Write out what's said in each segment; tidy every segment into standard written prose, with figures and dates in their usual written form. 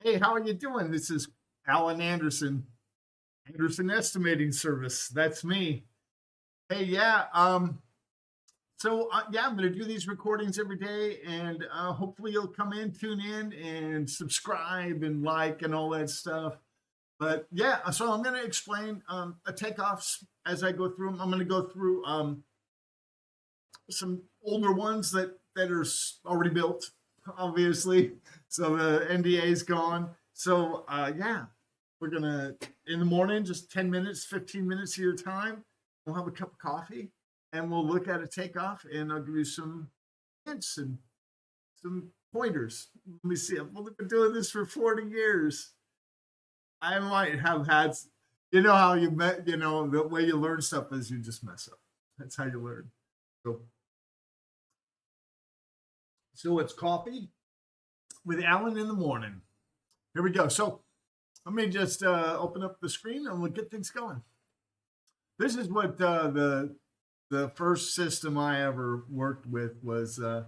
Hey, how are you doing? This is Alan Anderson, Anderson Estimating Service. That's me. Hey, yeah. Yeah, I'm going to do these recordings every day, and hopefully you'll come in, tune in, and subscribe and like and all that stuff. But yeah, so I'm going to explain a takeoffs as I go through them. I'm going to go through some older ones that are already built, obviously. So the NDA is gone. So yeah, we're gonna in the morning, just 10 minutes, 15 minutes of your time. We'll have a cup of coffee and we'll look at a takeoff, and I'll give you some hints and some pointers. Let me see. I've only been doing this for 40 years. I might have had, you know how you met, the way you learn stuff is you just mess up. That's how you learn. So So it's coffee with Alan in the morning. Here we go. So let me just open up the screen and we'll get things going. This is what the first system I ever worked with was the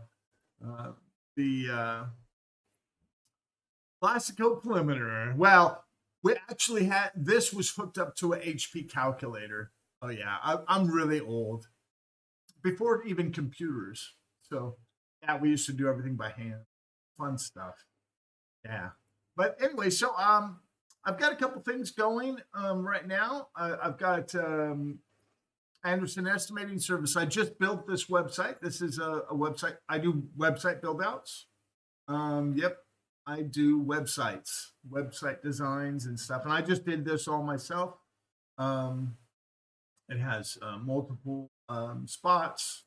classical preliminary. Well, we actually had this was hooked up to an HP calculator. Oh yeah, I'm really old. Before even computers. So yeah, we used to do everything by hand. Fun stuff. Yeah. But anyway, so I've got a couple things going right now. I've got Anderson Estimating Service. I just built this website. This is a website. I do website build outs. Yep. I do websites, website designs and stuff. And I just did this all myself. It has multiple spots,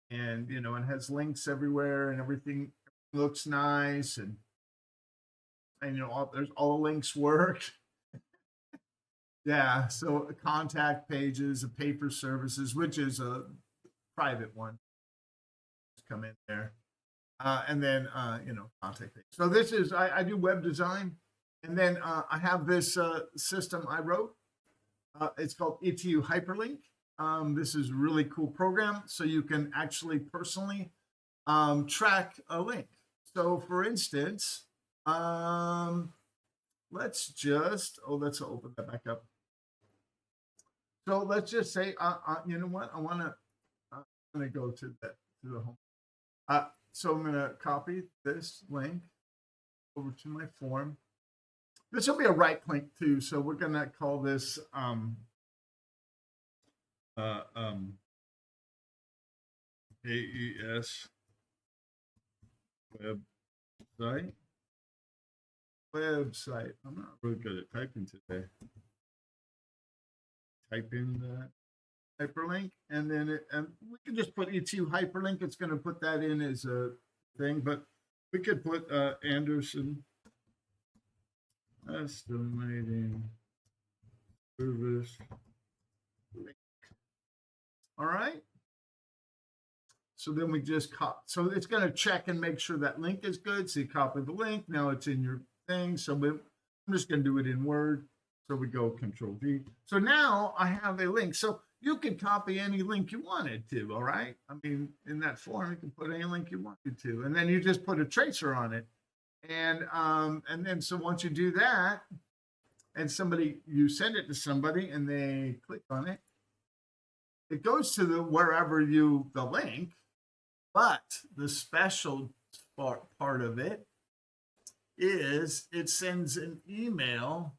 and it has links everywhere, and everything looks nice, and there's all the links work. Yeah, so contact pages, a pay for services, which is a private one, just come in there, and then contact page. So this is I do web design, and then I have this system I wrote. It's called ETU Hyperlink. This is a really cool program, so you can actually personally track a link. So, for instance, let's open that back up. So let's just say, you know what? I'm gonna go to the home. So I'm gonna copy this link over to my form. This will be a right link too, so we're gonna call this AES website. I'm not really good at typing today. Type in the hyperlink, and then we can just put ETU hyperlink. It's going to put that in as a thing, but we could put Anderson Estimating Service link. All right. So then we just so it's going to check and make sure that link is good. So you copy the link. Now it's in your thing. So I'm just going to do it in Word. So we go Control V. So now I have a link. So you can copy any link you wanted to. All right. I mean, in that form, you can put any link you wanted to, and then you just put a tracer on it. And then so once you do that, and you send it to somebody, and they click on it, it goes to wherever the link. But the special part of it is it sends an email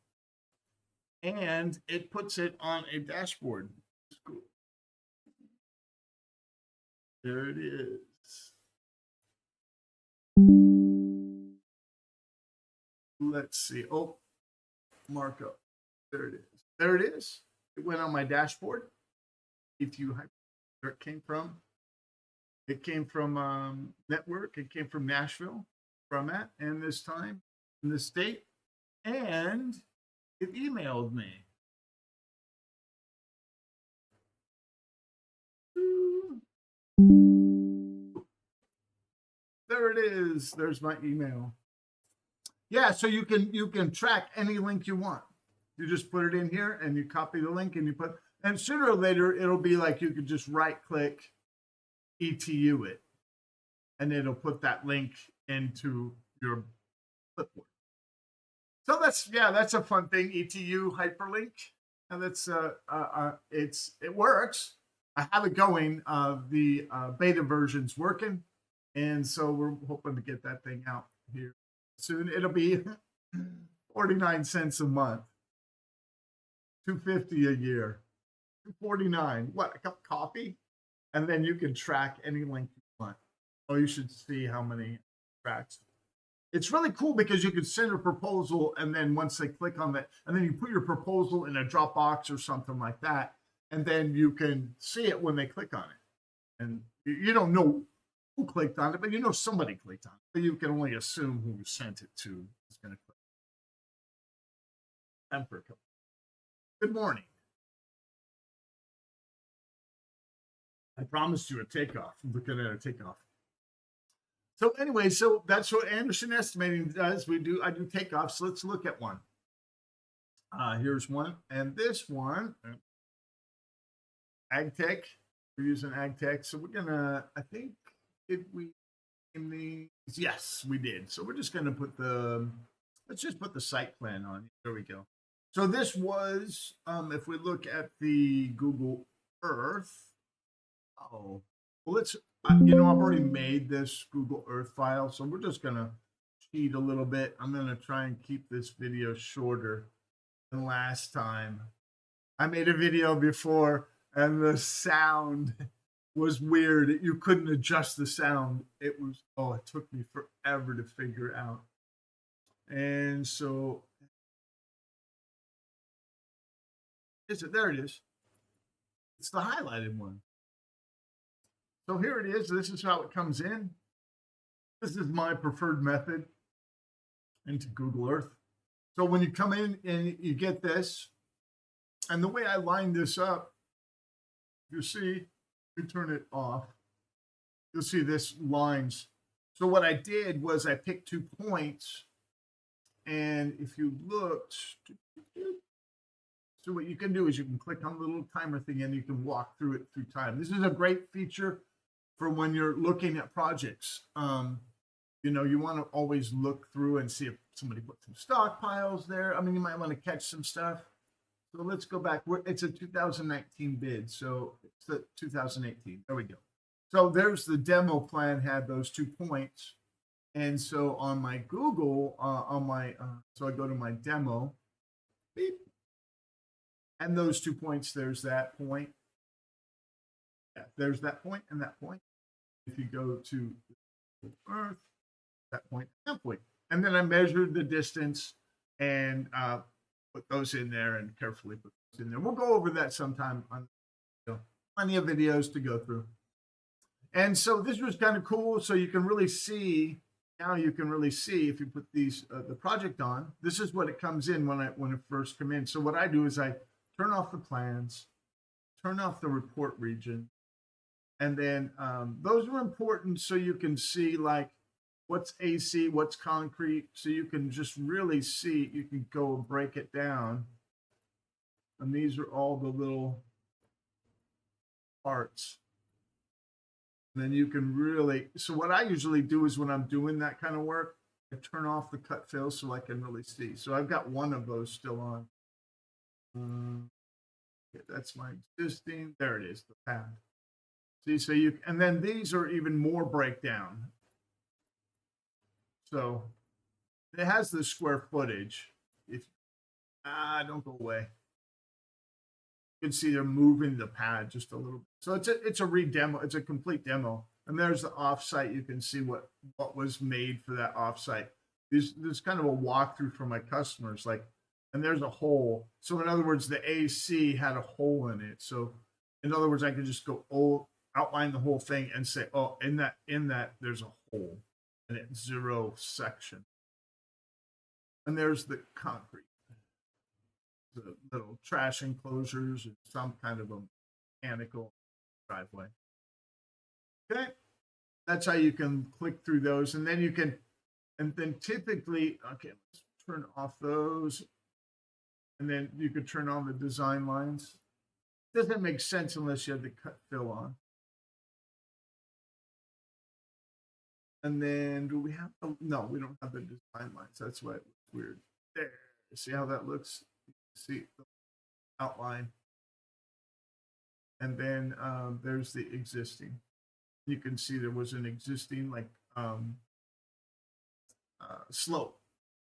and it puts it on a dashboard. There it is. Let's see. Oh, markup. There it is. There it is. It went on my dashboard. If you where it came from. It came from Network. It came from Nashville, where I'm at, and this time in the state. And it emailed me. There it is. There's my email. Yeah, so you can track any link you want. You just put it in here and you copy the link and you put, and sooner or later it'll be like you could just right click ETU it, and it'll put that link into your clipboard. that's a fun thing. ETU Hyperlink, and it works. I have it going. The beta version's working, and so we're hoping to get that thing out here soon. It'll be 49 cents a month, 250 a year, 249. What, a cup of coffee? And then you can track any link you want. Oh, you should see how many tracks. It's really cool because you can send a proposal, and then once they click on that, and then you put your proposal in a Dropbox or something like that, and then you can see it when they click on it. And you don't know who clicked on it, but you know somebody clicked on it. But you can only assume who you sent it to is going to click. Good morning. I promised you a takeoff. I'm looking at a takeoff. So anyway, so that's what Anderson Estimating does. I do takeoffs. So let's look at one. Here's one, and this one, AGTEK. We're using AGTEK. So we're gonna. I think yes, we did. So we're just gonna put let's just put the site plan on. There we go. So this was, if we look at the Google Earth. Oh, well, I've already made this Google Earth file, so we're just going to cheat a little bit. I'm going to try and keep this video shorter than last time. I made a video before, and the sound was weird. You couldn't adjust the sound. It took me forever to figure out. And so, there it is. It's the highlighted one. So here it is. This is how it comes in. This is my preferred method into Google Earth. So when you come in and you get this, and the way I line this up, you see, you turn it off, you'll see this lines. So what I did was I picked 2 points, and if you looked, so what you can do is you can click on the little timer thing and you can walk through it through time. This is a great feature for when you're looking at projects. You want to always look through and see if somebody put some stockpiles there. I mean, you might want to catch some stuff. So let's go back. It's a 2019 bid, so it's the 2018. There we go. So there's the demo plan, had those 2 points. And so on my Google, so I go to my demo, beep, and those 2 points, there's that point. Yeah, there's that point and that point. If you go to Earth, that point, that point. And then I measured the distance and put those in there and carefully put those in there. We'll go over that sometime on plenty of videos to go through. And so this was kind of cool. So you can really see, now you can really see if you put these the project on, this is what it comes in when it first come in. So what I do is I turn off the plans, turn off the report region. And then those are important so you can see like what's AC, what's concrete. So you can just really see, you can go and break it down. And these are all the little parts. And then you can really, so what I usually do is when I'm doing that kind of work, I turn off the cut fill so I can really see. So I've got one of those still on. Okay, that's my existing, there it is, the pad. See, so and then these are even more breakdown. So it has the square footage. Don't go away. You can see they're moving the pad just a little bit. So it's a redemo. It's a complete demo. And there's the offsite. You can see what was made for that offsite. There's kind of a walkthrough for my customers. And there's a hole. So in other words, the AC had a hole in it. So in other words, I could just go outline the whole thing and say, oh, in that there's a hole and it's 0 section. And there's the concrete, the little trash enclosures and some kind of a mechanical driveway. Okay, that's how you can click through those, and then you can, and then typically, okay, let's turn off those, and then you could turn on the design lines. Doesn't make sense unless you have the cut fill on. And then do we have, no, we don't have the design lines. That's why it was weird. There, See how that looks? See the outline. And then there's the existing. You can see there was an existing like slope.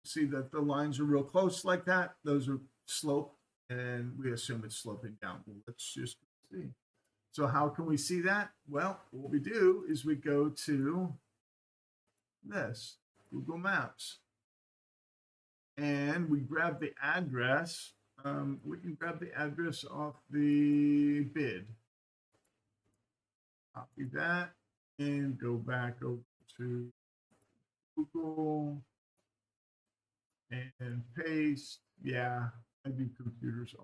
See that the lines are real close like that. Those are slope, and we assume it's sloping down. Well, let's just see. So how can we see that? Well, what we do is we go to this, Google Maps, and we grab the address. We can grab the address off the bid. Copy that and go back over to Google and paste. Yeah, I do computers.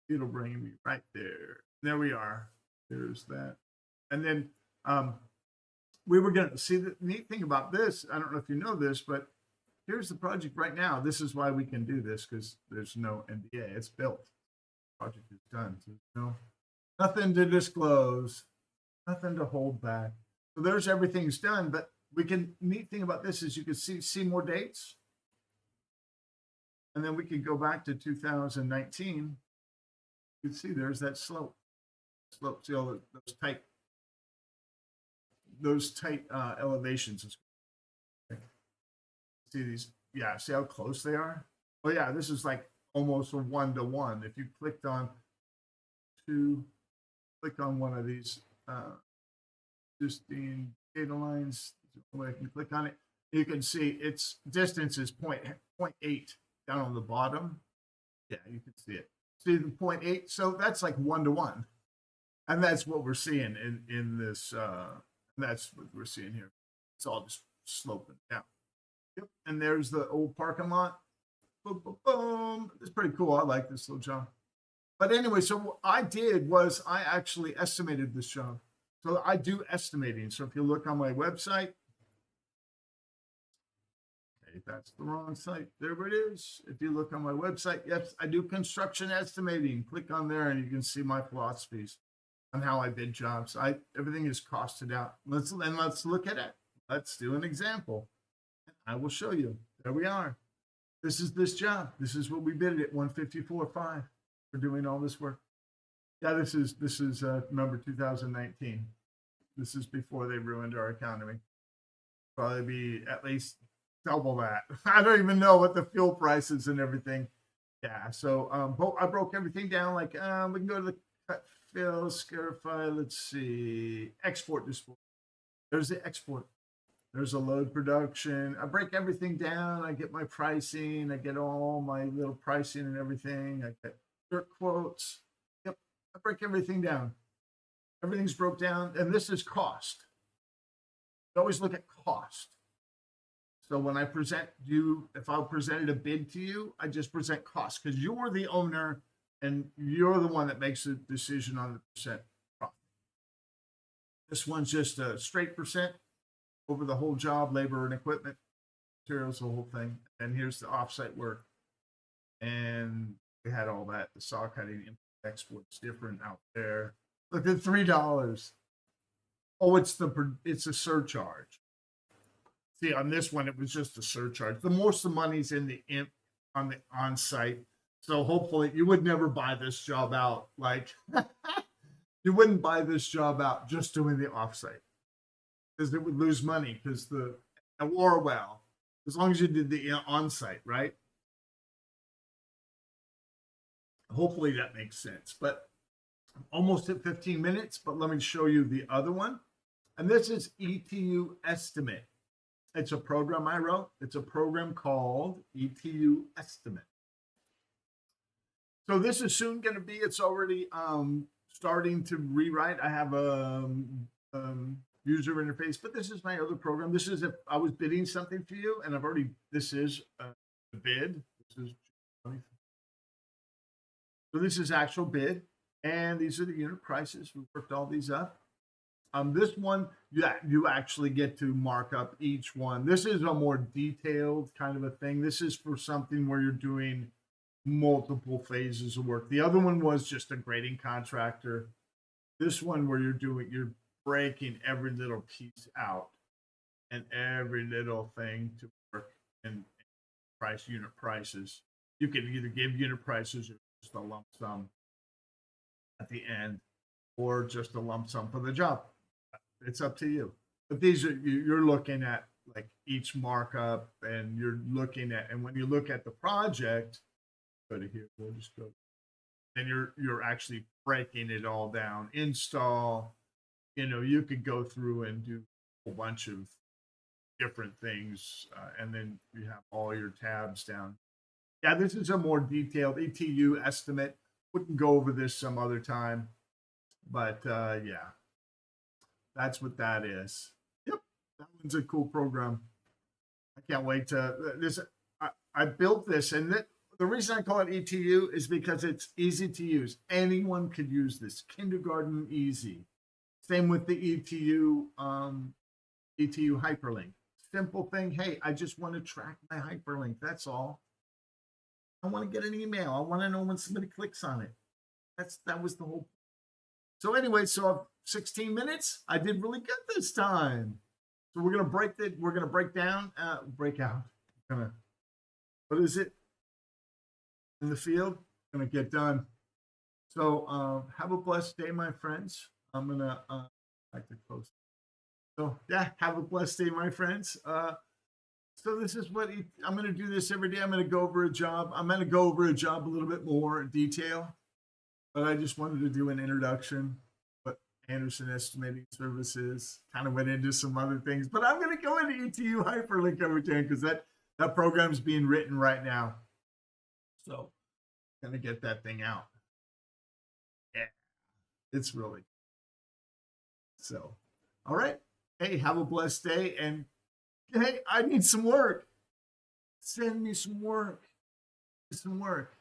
It'll bring me right there. There we are. There's that. And then we were going to see the neat thing about this. I don't know if you know this, but here's the project right now. This is why we can do this, because there's no NDA. It's built. The project is done. So no, nothing to disclose, nothing to hold back. So there's everything's done. But we can, neat thing about this is you can see more dates. And then we can go back to 2019. You can see there's that slope. See all those tight elevations. See these? Yeah, see how close they are? Oh yeah, this is like almost a 1-to-1. If you click on one of these existing data lines, I can click on it. You can see its distance is 0.8 down on the bottom. Yeah, you can see it. See the 0.8? So that's like 1-to-1. And that's what we're seeing in this. That's what we're seeing here. It's all just sloping down. Yep. And there's the old parking lot. Boom, boom, boom. It's pretty cool. I like this little job. But anyway, so what I did was I actually estimated this job. So I do estimating. So if you look on my website, okay, that's the wrong site. There it is. If you look on my website, yes, I do construction estimating. Click on there and you can see my philosophies on how I bid jobs. Everything is costed out. Let's look at it. Let's do an example. I will show you. There we are. This is this job. This is what we bid it at 154.5 for doing all this work. Yeah, this is remember 2019. This is before they ruined our economy. Probably be at least double that. I don't even know what the fuel prices and everything. Yeah, so I broke everything down. Like we can go to the cut, fill, scarify. Let's see, export display. There's the export. There's a load production. I break everything down. I get my pricing. I get all my little pricing and everything. I get dirt quotes. Yep, I break everything down. Everything's broke down, and this is cost. You always look at cost. So when I present you, if I presented a bid to you, I just present cost because you're the owner and you're the one that makes the decision on the percent profit. This one's just a straight percent over the whole job, labor and equipment, materials, the whole thing. And here's the offsite work. And we had all that. The saw cutting, export's different out there. Look at $3. Oh, it's a surcharge. See, on this one, it was just a surcharge. The most of the money's in the on the on-site. So hopefully you would never buy this job out. Like you wouldn't buy this job out just doing the offsite. Because it would lose money or well, as long as you did the on-site, right? Hopefully that makes sense. But I'm almost at 15 minutes, but let me show you the other one. And this is ETU Estimate. It's a program I wrote. It's a program called ETU Estimate. So this is soon going to be, it's already starting to rewrite. I have a user interface, but this is my other program. This is if I was bidding something for you, and this is a bid. So this is actual bid, and these are the unit prices. We worked all these up. This one, you actually get to mark up each one. This is a more detailed kind of a thing. This is for something where you're doing multiple phases of work. The other one was just a grading contractor. This one where you're breaking every little piece out and every little thing to work and price, unit prices. You can either give unit prices or just a lump sum at the end, or just a lump sum for the job. It's up to you. But these are, you're looking at like each markup, and you're looking at, and when you look at the project, go to here, we'll just go, and you're actually breaking it all down. Install, you could go through and do a bunch of different things, and then you have all your tabs down. Yeah, this is a more detailed ETU estimate. We can go over this some other time, but yeah, that's what that is. Yep, that one's a cool program. I can't wait to this. I built this, and the reason I call it ETU is because it's easy to use. Anyone could use this. Kindergarten easy. Same with the ETU hyperlink. Simple thing. Hey, I just want to track my hyperlink. That's all. I want to get an email. I want to know when somebody clicks on it. That was the whole. So anyway, 16 minutes. I did really good this time. So we're gonna break out. What is it? In the field. Gonna get done. So have a blessed day, my friends. I'm gonna like to close. So yeah, have a blessed day, my friends. So this is what I'm going to do this every day. I'm going to go over a job. I'm going to go over a job a little bit more in detail, but I just wanted to do an introduction. What Anderson Estimating Services, kind of went into some other things, but I'm going to go into ETU Hyperlink over time because that program is being written right now. So I'm going to get that thing out. Yeah, it's really so. All right. Hey, have a blessed day, and hey, I need some work. Send me some work. Some work.